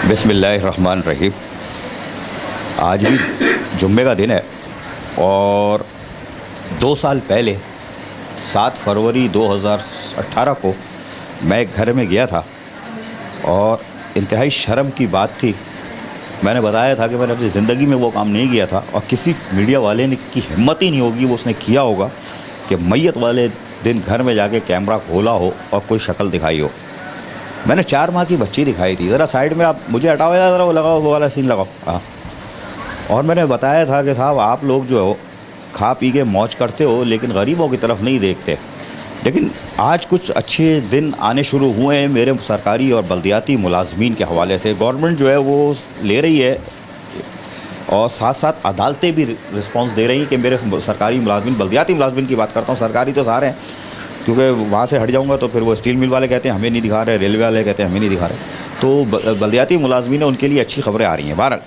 बिस्मिल्लाहिर्रहमानिर्रहीम। आज भी जुम्मे का दिन है और 2 साल पहले 7 फरवरी 2018 को मैं एक घर में गया था और इंतहाई शर्म की बात थी। मैंने बताया था कि मैंने अपनी ज़िंदगी में वो काम नहीं किया था और किसी मीडिया वाले ने की हिम्मत ही नहीं होगी, वो उसने किया होगा कि मैयत वाले दिन घर में जाके कैमरा खोला हो और कोई शक्ल दिखाई हो। मैंने 4 माह की बच्ची दिखाई थी। ज़रा साइड में आप मुझे हटाओ या ज़रा वो लगाओ, वो वाला सीन लगाओ। हाँ, और मैंने बताया था कि साहब आप लोग जो हो खा पी के मौज करते हो लेकिन गरीबों की तरफ नहीं देखते। लेकिन आज कुछ अच्छे दिन आने शुरू हुए हैं मेरे सरकारी और बल्दियाती मुलाजमीन के हवाले से। गवर्नमेंट जो है वो ले रही है और साथ साथ अदालतें भी रिस्पांस दे रही हैं कि मेरे सरकारी मुलाजमीन, बल्दियाती मुलाजमीन की बात करता हूँ, सरकारी तो सारे हैं, क्योंकि वहाँ से हट जाऊँगा तो फिर वो स्टील मिल वाले कहते हैं हमें नहीं दिखा रहे, रेलवे वाले कहते हैं हमें नहीं दिखा रहे, तो बल्दियाती मुलाजमीन है उनके लिए अच्छी खबरें आ रही हैं। बहरहाल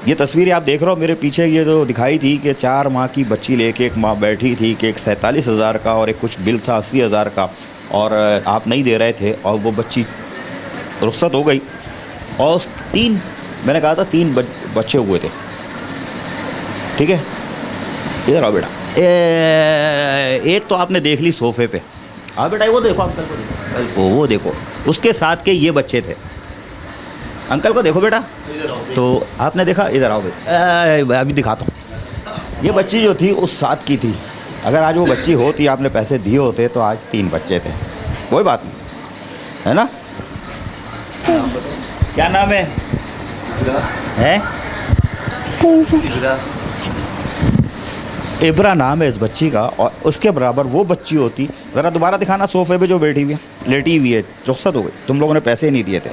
ये तस्वीरें आप देख रहे हो मेरे पीछे, ये जो दिखाई थी कि 4 माह की बच्ची लेके एक माँ बैठी थी कि एक 47,000 का और एक कुछ बिल था 80,000 का और आप नहीं दे रहे थे और वो बच्ची रुखसत हो गई। और 3 मैंने कहा था 3 बच्चे हुए थे। ठीक है, इधर आओ बेटा। एक तो आपने देख ली सोफे पे। हाँ बेटा वो देखो, अंकल को देखो, वो देखो उसके साथ के ये बच्चे थे। अंकल को देखो बेटा, तो आपने देखा, इधर आओ बेटा, अभी दिखाता हूँ। ये बच्ची जो थी उस साथ की थी। अगर आज वो बच्ची होती, आपने पैसे दिए होते तो आज 3 बच्चे थे। कोई बात नहीं, है ना। क्या नाम है? इब्रा नाम है इस बच्ची का। और उसके बराबर वो बच्ची होती, ज़रा दोबारा दिखाना, सोफे पे जो बैठी हुई है, लेटी हुई है, रुखसत हो गई। तुम लोगों ने पैसे नहीं दिए थे,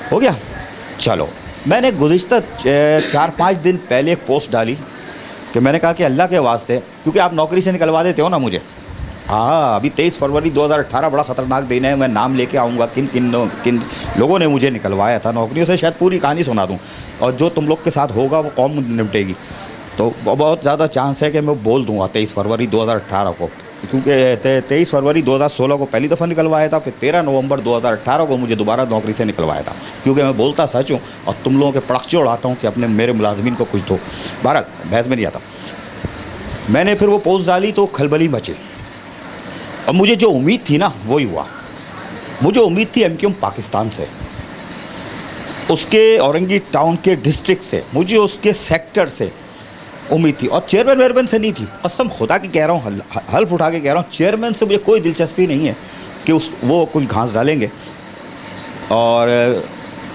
हो गया। चलो, मैंने गुज़िश्ता 4-5 दिन पहले एक पोस्ट डाली कि मैंने कहा कि अल्लाह के वास्ते, क्योंकि आप नौकरी से निकलवा देते हो ना मुझे। हाँ, अभी 23 फरवरी 2018 बड़ा ख़तरनाक दिन है। मैं नाम लेके आऊँगा किन लोगों ने मुझे निकलवाया था नौकरियों से, शायद पूरी कहानी सुना दूँ। और जो तुम लोग के साथ होगा वो कौम निपटेगी। तो बहुत ज़्यादा चांस है कि मैं बोल दूँगा 23 फरवरी 2018 को, क्योंकि 23 फरवरी 2016 को पहली दफ़ा निकलवाया था, फिर 13 नवंबर 2018 को मुझे दोबारा नौकरी से निकलवाया था, क्योंकि मैं बोलता सच हूँ और तुम लोगों के पड़ाक्षे उड़ाता हूँ कि अपने मेरे मुलाजमीन को कुछ दो। बहरहाल बहस में नहीं आता। मैंने फिर वो पोस्ट डाली तो खलबली मची और मुझे जो उम्मीद थी ना वही हुआ। मुझे उम्मीद थी एमक्यूएम पाकिस्तान से, उसके औरंगी टाउन के डिस्ट्रिक्ट से, मुझे उसके सेक्टर से उम्मीद थी और चेयरमैन वेयरमैन से नहीं थी। कसम खुदा की कह रहा हूँ, हल्फ उठा के कह रहा हूँ, चेयरमैन से मुझे कोई दिलचस्पी नहीं है कि वो कुछ घास डालेंगे। और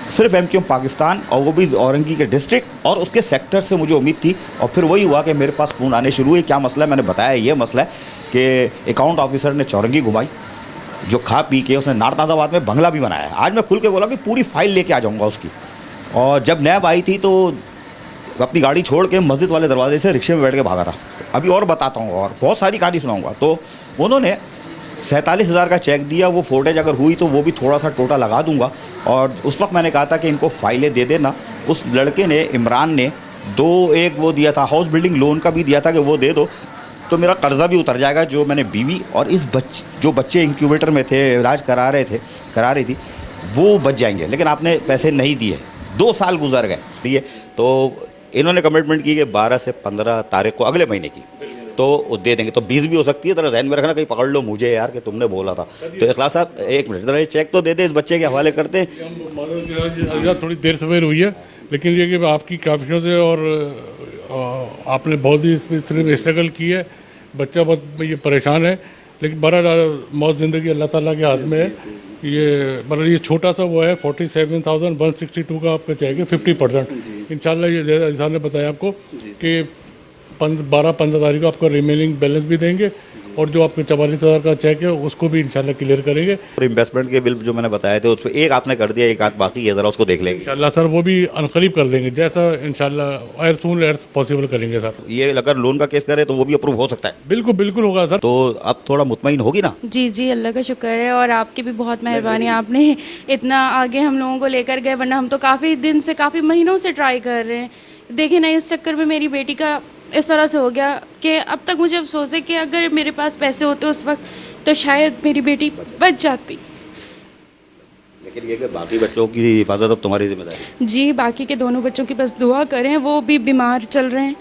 सिर्फ एमक्यूएम पाकिस्तान और वो भी औरंगी के डिस्ट्रिक्ट और उसके सेक्टर से मुझे उम्मीद थी। और फिर वही हुआ कि मेरे पास फ़ोन आने शुरू हुए। क्या मसला है? मैंने बताया ये मसला है कि अकाउंट ऑफिसर ने चौरंगी घुमाई, जो खा पी के उसने नारदाबाद में बंगला भी बनाया। आज मैं खुल के बोला भी पूरी फाइल लेके आ जाऊँगा उसकी। और जब नैब आई थी तो अपनी गाड़ी छोड़ के मस्जिद वाले दरवाजे से रिक्शे में बैठ के भागा था। अभी और बताता हूँ और बहुत सारी कहानी सुनाऊँगा। तो उन्होंने 47,000 का चेक दिया। वो फोटेज अगर हुई तो वो भी थोड़ा सा टोटा लगा दूंगा। और उस वक्त मैंने कहा था कि इनको फाइलें दे देना। उस लड़के ने, इमरान ने, एक वो दिया था, हाउस बिल्डिंग लोन का भी दिया था कि वो दे दो तो मेरा कर्जा भी उतर जाएगा जो मैंने बीवी और इस जो बच्चे इंक्यूबेटर में थे, इलाज करा रही थी, वो बच जाएंगे। लेकिन आपने पैसे नहीं दिए, 2 साल गुजर गए। ठीक है, तो इन्होंने कमिटमेंट की कि 12 से 15 तारीख को अगले महीने की तो दे देंगे। तो 20 भी हो सकती है। ज़रा ज़हन में रखना, कहीं पकड़ लो मुझे यार कि तुमने बोला था। तो इखलास साहब 1 मिनट, ज़रा ये चेक तो दे दे, इस बच्चे के हवाले करते हैं। थोड़ी देर सवेर हुई है, लेकिन ये कि आपकी काफियों से और आपने बहुत ही स्ट्रगल की है। बच्चा बहुत ये परेशान है, लेकिन बहरहाल मौत ज़िंदगी अल्लाह ताला के हाथ में है। ये मतलब ये छोटा सा वो है 47,162 का आपका चाहिए 50%। इंशाल्लाह ये जैसा ने बताया आपको कि 12-15 तारीख को आपका रिमेनिंग बैलेंस भी देंगे और जो आपके 44,000 का चेक है उसको भी इंशाल्लाह क्लियर करेंगे। और इन्वेस्टमेंट के बिल जो मैंने बताए थे उस पर एक आपने कर दिया, एक आध बाकी है, ज़रा उसको देख लेंगे इंशाल्लाह सर। वो भी अनकरीब कर देंगे, जैसा इंशाल्लाह अर्थ पॉसिबल करेंगे सर। ये अगर लोन का केस करे तो वो भी अप्रूव हो सकता है? बिल्कुल बिल्कुल होगा सर। तो अब थोड़ा मुतमईन होगी ना? जी जी, अल्लाह का शुक्र है और आपकी भी बहुत मेहरबानी, आपने इतना आगे हम लोगों को लेकर गए, वरना हम तो काफ़ी दिन से, काफ़ी महीनों से ट्राई कर रहे हैं। देखिए ना, इस चक्कर में मेरी बेटी का इस तरह से हो गया कि अब तक मुझे अफसोस है कि अगर मेरे पास पैसे होते उस वक्त तो शायद मेरी बेटी बच जाती। लेकिन ये कि बाकी बच्चों की हिफाजत अब तुम्हारी जिम्मेदारी। जी, बाकी के दोनों बच्चों की बस दुआ करें, वो भी बीमार चल रहे हैं।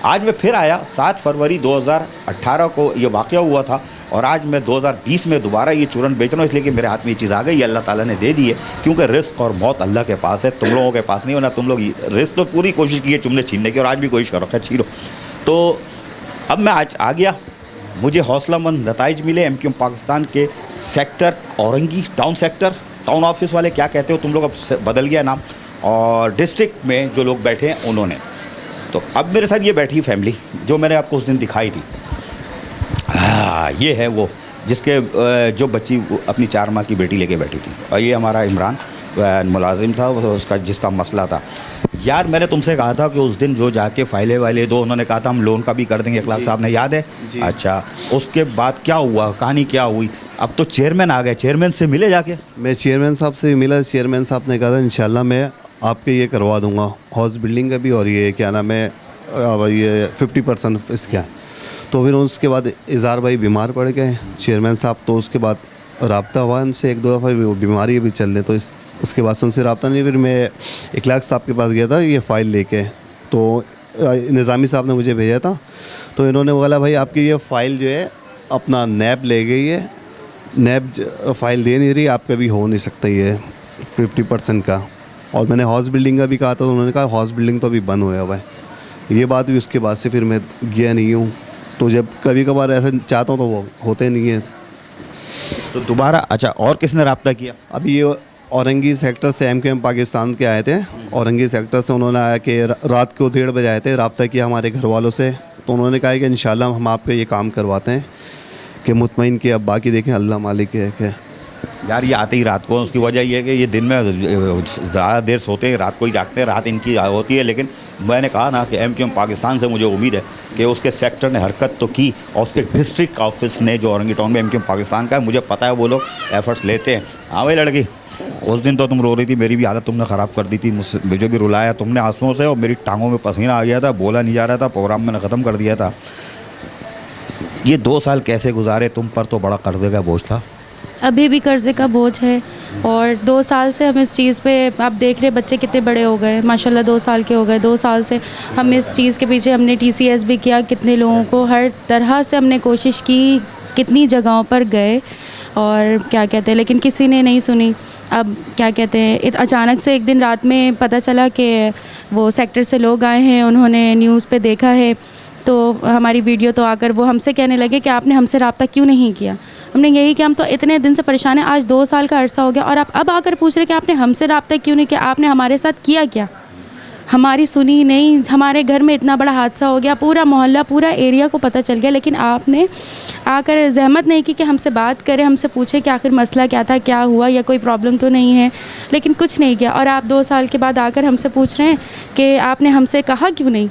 आज मैं फिर आया, 7 फरवरी 2018 को ये वाक़या हुआ था और आज मैं 2020 में दोबारा ये चूरन बेच रहा हूँ, इसलिए कि मेरे हाथ में ये चीज़ आ गई, अल्लाह ताला ने दे दी है। क्योंकि रिस्क और मौत अल्लाह के पास है, तुम लोगों के पास नहीं होना। तुम लोग रिस्क तो पूरी कोशिश की है चुमने छीनने की और आज भी कोशिश करो, खैर छीनो। तो अब मैं आज आ गया, मुझे हौसलामंद नताइज मिले। MQM पाकिस्तान के sector Orangi town sector, town office वाले क्या कहते हो तुम लोग, अब बदल गया नाम, और डिस्ट्रिक्ट में जो लोग बैठे हैं उन्होंने। तो अब मेरे साथ ये बैठी फैमिली जो मैंने आपको उस दिन दिखाई थी, ये है वो जिसके जो बच्ची अपनी 4 माह की बेटी लेके बैठी थी। और ये हमारा इमरान मुलाजिम था, उसका जिसका मसला था। यार मैंने तुमसे कहा था कि उस दिन जो जाके फाइलें वाइलें दो, उन्होंने कहा था हम लोन का भी कर देंगे, इखलाक साहब ने, याद है? अच्छा, उसके बाद क्या हुआ, कहानी क्या हुई? अब तो चेयरमैन आ गए, चेयरमैन से मिले जाके? मैं चेयरमैन साहब से मिला, चेयरमैन साहब ने कहा था इंशाल्लाह मैं आपके ये करवा दूंगा, हाउस बिल्डिंग का भी, और ये क्या नाम है, ये 50% इसका। तो फिर उसके बाद इज़हार भाई बीमार पड़ गए चेयरमैन साहब, तो उसके बाद रब्ता हुआ उनसे 1-2 दफ़ा, बीमारी अभी चल रही, तो उसके बाद से उनसे रब्ता नहीं। फिर मैं इखलाक साहब के पास गया था ये फ़ाइल लेके, तो निज़ामी साहब ने मुझे भेजा था। तो इन्होंने बोला भाई आपकी ये फ़ाइल जो है अपना नैब ले गई है, नैब फ़ाइल दे नहीं रही, आपका भी हो नहीं सकता ये 50% का। और मैंने हाउस बिल्डिंग का भी कहा था, तो उन्होंने कहा हाउस बिल्डिंग तो अभी बंद होया हुआ है। ये बात भी उसके बाद से फिर मैं गया नहीं हूँ। तो जब कभी कभार ऐसा चाहता हूँ तो वो होते नहीं है। तो दोबारा, अच्छा, और किसने रब्ता किया? अभी ये औरंगी सेक्टर से MQM पाकिस्तान के आए थे, औरंगी सेक्टर से उन्होंने आया कि रात को 1:30 बजे आए थे, रब्ता किया हमारे घर वालों से। तो उन्होंने कहा कि इंशाल्लाह हम आपका ये काम करवाते हैं, कि मुतमईन के, अब बाकी देखें अल्लाह मालिक है। कि यार ये आते ही रात को, उसकी वजह ये है कि ये दिन में ज़्यादा देर सोते हैं, रात को ही जागते हैं, रात इनकी होती है। लेकिन मैंने कहा ना कि MQM पाकिस्तान से मुझे उम्मीद है कि उसके सेक्टर ने हरकत तो की, और उसके डिस्ट्रिक्ट ऑफिस ने जो औरंगी टाउन में MQM पाकिस्तान का है, मुझे पता है वो लोग एफर्ट्स लेते हैं। हाँ भाई लड़की, उस दिन तो तुम रो रही थी, मेरी भी हालत तुमने ख़राब कर दी थी, मुझे भी रुलाया तुमने आंसुओं से, और मेरी टांगों में पसीना आ गया था, बोला नहीं जा रहा था, प्रोग्राम मैंने ख़त्म कर दिया था। ये 2 साल कैसे गुजारे? तुम पर तो बड़ा कर्जे का बोझ था। अभी भी कर्ज़े का बोझ है, और 2 साल से हम इस चीज़ पे, आप देख रहे बच्चे कितने बड़े हो गए माशाल्लाह, 2 साल के हो गए। 2 साल से हम इस चीज़ के पीछे, हमने TCS भी किया, कितने लोगों को हर तरह से हमने कोशिश की, कितनी जगहों पर गए, और क्या कहते हैं, लेकिन किसी ने नहीं सुनी। अब क्या कहते हैं, अचानक से एक दिन रात में पता चला कि वो सेक्टर से लोग आए हैं, उन्होंने न्यूज़ पे देखा है, तो हमारी वीडियो तो आकर वो हमसे कहने लगे कि आपने हमसे रब्ता क्यों नहीं किया। हमने यही कि हम तो इतने दिन से परेशान हैं, आज 2 साल का अरसा हो गया, और आप अब आकर पूछ रहे कि आपने हमसे रब्ता क्यों नहीं किया, आपने हमारे साथ किया क्या? हमारी सुनी नहीं, हमारे घर में इतना बड़ा हादसा हो गया, पूरा मोहल्ला, पूरा एरिया को पता चल गया, लेकिन आपने आकर जहमत नहीं की कि हमसे बात करें, हमसे पूछे कि आखिर मसला क्या था, क्या हुआ, या कोई प्रॉब्लम तो नहीं है, लेकिन कुछ नहीं किया। और आप 2 साल के बाद आकर हमसे पूछ रहे हैं कि आपने हमसे कहा क्यों नहीं।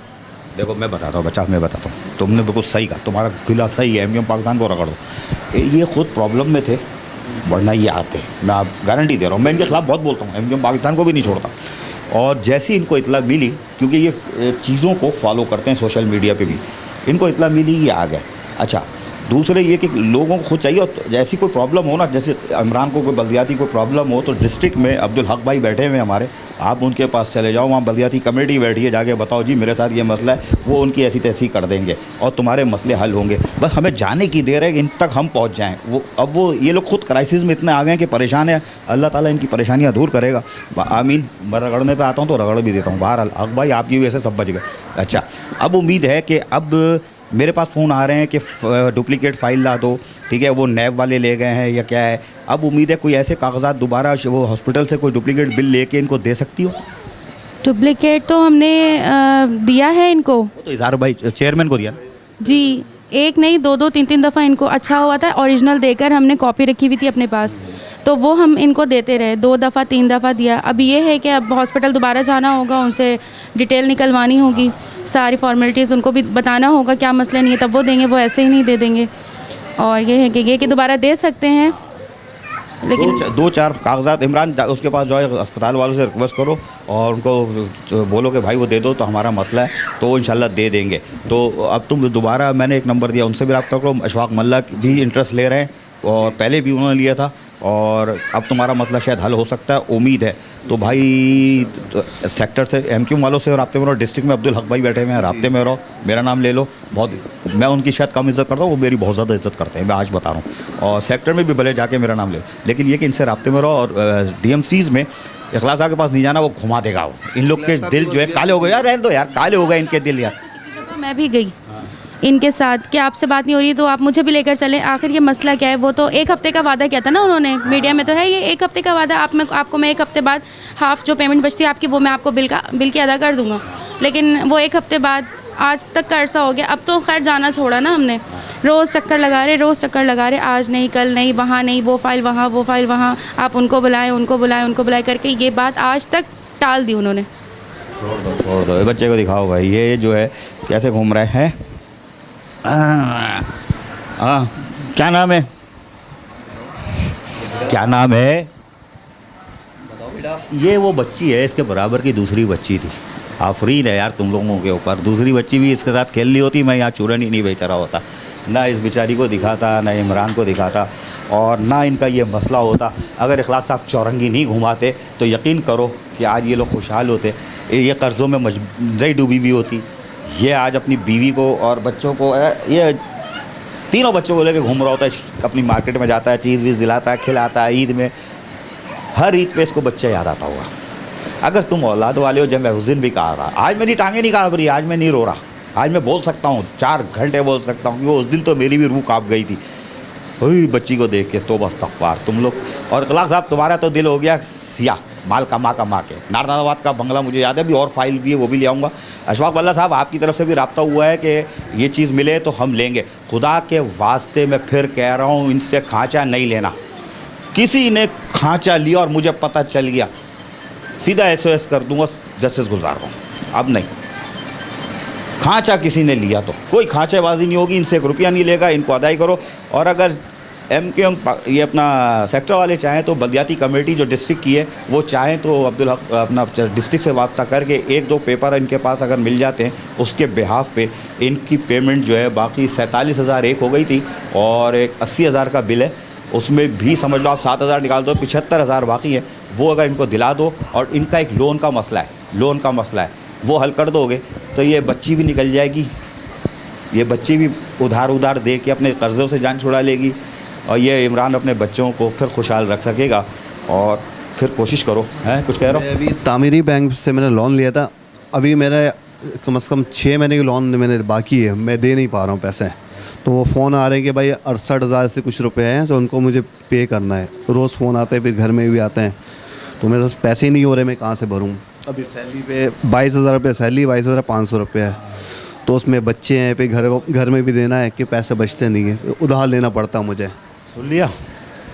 देखो मैं बताता हूँ बच्चा, मैं बताता हूँ, तुमने बिल्कुल सही कहा, तुम्हारा किला सही है, MQM पाकिस्तान को रगड़ दो। ये खुद प्रॉब्लम में थे, वरना ये आते, मैं आप गारंटी दे रहा हूँ। मैं इनके खिलाफ बहुत बोलता हूँ, MQM पाकिस्तान को भी नहीं छोड़ता। और जैसी इनको इतला मिली, क्योंकि ये चीज़ों को फॉलो करते हैं सोशल मीडिया पे भी, इनको इतला मिली, ये आ गए। अच्छा, दूसरे ये कि लोगों को खुद चाहिए, और जैसी कोई प्रॉब्लम हो ना, जैसे इमरान को कोई बल्दियाती कोई प्रॉब्लम हो, तो डिस्ट्रिक्ट में अब्दुल हक भाई बैठे हुए हमारे, आप उनके पास चले जाओ, वहाँ बल्दियाती कमेटी बैठी है, जाके बताओ जी मेरे साथ ये मसला है, वो उनकी ऐसी तैसी कर देंगे और तुम्हारे मसले हल होंगे। बस हमें जाने की देर है कि इन तक हम पहुँच जाएँ। वो ये लोग खुद क्राइसिस में इतने आ गए हैं कि परेशान है। अल्लाह ताला इनकी परेशानियाँ दूर करेगा, आमीन। मैं रगड़ने पर आता हूँ तो रगड़ भी देता हूँ। बहरहाल हक भाई आपकी वजह से सब बच गए। अच्छा, अब उम्मीद है कि अब मेरे पास फ़ोन आ रहे हैं कि डुप्लीकेट फ़ाइल ला दो, ठीक है, वो नैब वाले ले गए हैं या क्या है। अब उम्मीद है कोई ऐसे कागजात दोबारा वो हॉस्पिटल से कोई डुप्लीकेट बिल लेके इनको दे सकती हो? डुप्लीकेट तो हमने दिया है इनको। वो तो इज़हार भाई चेयरमैन को दिया ना? जी, 1 नहीं 2-2 3-3 दफ़ा इनको अच्छा हुआ था, ओरिजिनल देकर हमने कॉपी रखी हुई थी अपने पास, तो वो हम इनको देते रहे, 2 दफ़ा 3 दफ़ा दिया। अब ये है कि अब हॉस्पिटल दोबारा जाना होगा, उनसे डिटेल निकलवानी होगी, सारी फॉर्मेलिटीज़ उनको भी बताना होगा, क्या मसला नहीं है, तब वो देंगे, वो ऐसे ही नहीं दे देंगे। और ये है कि दोबारा दे सकते हैं, लेकिन 2-4 कागजात इमरान उसके पास जाओ, अस्पताल वालों से रिक्वेस्ट करो और उनको बोलो कि भाई वो दे दो, तो हमारा मसला है, तो वो इंशाल्लाह दे देंगे। तो अब तुम दोबारा, मैंने एक नंबर दिया, उनसे भी रब्ता करो। अशफाक मल्ला भी इंटरेस्ट ले रहे हैं, और पहले भी उन्होंने लिया था, और अब तुम्हारा मसला शायद हल हो सकता है, उम्मीद है। तो भाई सेक्टर से MQ वालों से राब्ते में रहो, डिस्ट्रिक्ट में अब्दुल हक भाई बैठे हुए हैं, राब्ते में रहो, मेरा नाम ले लो। बहुत मैं उनकी शायद कम इज़्ज़त करता हूँ, वो मेरी बहुत ज़्यादा इज़्ज़त करते हैं, मैं आज बता रहा हूँ। और सेक्टर में भी भले जाके मेरा नाम ले, लेकिन ये कि इनसे राब्ते में रहो। और DMCs में इखलास साहब के पास नहीं जाना, वो घुमा देगा। वो इन लोग के दिल जो है काले हो गए यार, रहने दो यार, काले हो गए इनके दिल यार। मैं भी गई इनके साथ कि आपसे बात नहीं हो रही तो आप मुझे भी लेकर चलें। आखिर ये मसला क्या है? वो तो 1 हफ़्ते का वादा किया था ना उन्होंने, मीडिया में तो है ये 1 हफ़्ते का वादा। आपको मैं 1 हफ़्ते बाद हाफ़ जो पेमेंट बचती है आपकी, वो मैं आपको बिल की अदा कर दूँगा। लेकिन वो 1 हफ़्ते बाद, आज तक का अरसा हो गया। अब तो खैर जाना छोड़ा ना हमने, रोज़ चक्कर लगा रहे, आज नहीं कल नहीं, वहाँ नहीं, वो फ़ाइल वहाँ, आप उनको बुलाएं करके ये बात आज तक टाल दी उन्होंने। छोड़ दो, ये बच्चे को दिखाओ भाई, ये जो है कैसे घूम रहे हैं। क्या नाम है? ये वो बच्ची है, इसके बराबर की दूसरी बच्ची थी। आफरीन है यार तुम लोगों के ऊपर, दूसरी बच्ची भी इसके साथ खेल रही होती, मैं यहाँ चूरन ही नहीं बेच रहा होता। ना इस बेचारी को दिखाता, ना इमरान को दिखाता, और ना इनका ये मसला होता। अगर इखलास साहब चौरंगी नहीं घुमाते तो यकीन करो कि आज ये लोग खुशहाल होते, ये कर्ज़ों में नहीं डूबी भी होती। ये आज अपनी बीवी को और बच्चों को, ये तीनों बच्चों को लेके घूम रहा होता है, अपनी मार्केट में जाता है, चीज़ वीज़ दिलाता है, खिलाता है। ईद में, हर ईद पे इसको बच्चा याद आता होगा। अगर तुम औलाद वाले हो, जब मैं उस दिन भी कहा था, आज मेरी टांगें नहीं काँप रही, आज मैं नहीं रो रहा, आज मैं बोल सकता हूँ, 4 घंटे बोल सकता हूँ, क्योंकि उस दिन तो मेरी भी रूह काँप गई थी बच्ची को देख के। तो बस तकवार तुम लोग। और इखलास साहब तुम्हारा तो दिल हो गया सियाह, माल कमा के। नारदाबाद का बंगला मुझे याद है, भी और फाइल भी है, वो भी ले आऊँगा। अशफाक वल्ला साहब, आपकी तरफ से भी रब्ता हुआ है कि ये चीज़ मिले तो हम लेंगे। खुदा के वास्ते मैं फिर कह रहा हूँ, इनसे खांचा नहीं लेना। किसी ने खांचा लिया और मुझे पता चल गया, सीधा SOS कर दूँगा जस्टिस गुलजार को। अब नहीं, खांचा किसी ने लिया तो कोई खांचेबाजी नहीं होगी, इनसे 1 रुपया नहीं लेगा, इनको अदाई करो। और अगर MQM ये अपना सेक्टर वाले चाहें तो बल्दियाती कमेटी जो डिस्ट्रिक्ट की है, वो चाहें तो अब्दुल हक अपना डिस्ट्रिक्ट से वास्ता करके 1-2 पेपर इनके पास अगर मिल जाते हैं, उसके बिहाफ पे इनकी पेमेंट जो है, बाकी 47,000 एक हो गई थी और एक 80,000 का बिल है, उसमें भी समझ लो आप 7,000 निकाल दो, 75,000 बाकी है। वो अगर इनको दिला दो, और इनका एक लोन का मसला है, वो हल कर दोगे तो ये बच्ची भी निकल जाएगी, ये बच्ची भी उधार दे के अपने कर्ज़ों से जान छुड़ा लेगी, और ये इमरान अपने बच्चों को फिर खुशहाल रख सकेगा। और फिर कोशिश करो, हैं कुछ कह रहा हूँ। अभी तामीरी बैंक से मैंने लोन लिया था, अभी मेरा कम से कम 6 महीने की लोन मैंने बाकी है, मैं दे नहीं पा रहा हूँ पैसे। तो वो फ़ोन आ रहे हैं कि भाई 68,000 से कुछ रुपए हैं, तो उनको मुझे पे करना है। रोज़ फ़ोन आते हैं, फिर घर में भी आते हैं, तो मेरे पास पैसे ही नहीं हो रहे, मैं कहाँ से भरूँ। अभी सैलरी पे 22,000 रुपये सैलरी, 22,500 रुपये है, तो उसमें बच्चे हैं, फिर घर में भी देना है कि पैसे बचते नहीं हैं, उधार लेना पड़ता है मुझे। सुन लिया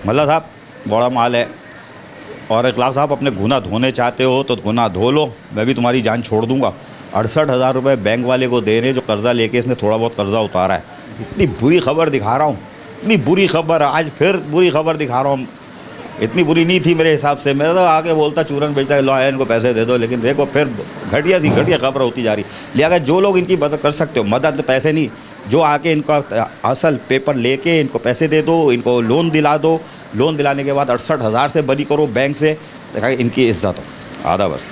मल्ला साहब, बड़ा माल है। और इखलास साहब, अपने गुनाह धोने चाहते हो तो गुनाह धो लो, मैं भी तुम्हारी जान छोड़ दूंगा। 68,000 रुपये बैंक वाले को दे रहे, जो कर्ज़ा लेके इसने थोड़ा बहुत कर्ज़ा उतारा है। इतनी बुरी खबर दिखा रहा हूँ, इतनी बुरी खबर, आज फिर बुरी खबर दिखा रहा हूँ। इतनी बुरी नहीं थी मेरे हिसाब से, मेरा तो आगे बोलता चूरन बेचता है, लो आया इनको पैसे दे दो, लेकिन देखो फिर घटिया खबर होती जा रही। लिहाजा जो लोग इनकी मदद कर सकते हो, मदद पैसे नहीं, जो आके इनका असल पेपर लेके इनको पैसे दे दो, इनको लोन दिला दो। लोन दिलाने के बाद 68,000 से बरी करो बैंक से, इनकी इज्जत हो। आधा बस।